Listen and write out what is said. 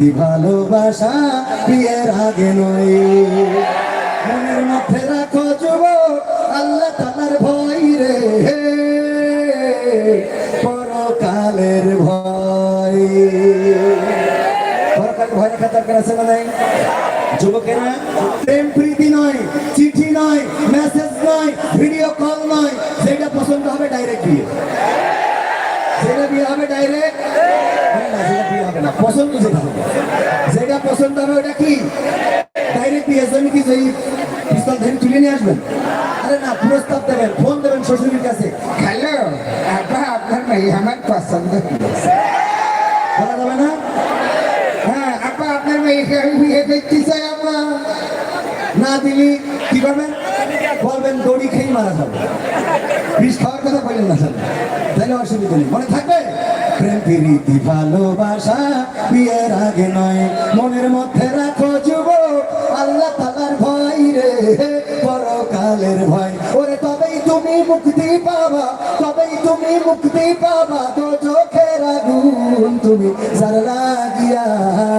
ভালোবাসা বিয়ের আগে নয়, মনের মধ্যে রাখো যুবক আল্লাহ তাআলার ভয় রে, পরকালের ভয়। পরকালের ভয় রাখা দরকার আছে না নাই? যুবকেরা, প্রেম প্রীতি নয়, চিঠি নয়, মেসেজ নয়, ভিডিও কল নয়, যেটা পছন্দ হবে ডাইরেক্ট বিয়ে। যেটা বিয়ে হবে ডাইরেক্ট, পছন্দ যেটা পছন্দ হবে ওটা কি ডাইরেক্ট বিয়ে। জন্য কি যে পিস্তল ধরে তুলে নিয়ে আসবেন? আরে না, প্রস্তাব দেবেন, ফোন দেবেন শ্বশুরের কাছে, হ্যালো আব্বা আপনার মেয়ে আমার পছন্দ বলা যাবে না? হ্যাঁ আব্বা আপনার মেয়েকে আমি বিয়ে দেখতে চাই আব্বা। না দিলি কি করবেন? বলবেন দড়ি খেয়ে মারা যাবে। বিষ খাওয়ার কথা বললেন না স্যার, তাহলে অসুবিধা নেই, মনে থাকবে। প্রেম প্রীতি ভালোবাসা বিয়ের আগে নয়, মনের মধ্যে রাখো যুবক আল্লাহ তাআলার ভয় রে, পরকালের ভয়। ওরে তবেই তুমি মুক্তি পাবা, তবেই তুমি মুক্তি পাবা, দোজখের আগুন তুমি যার লাগিয়া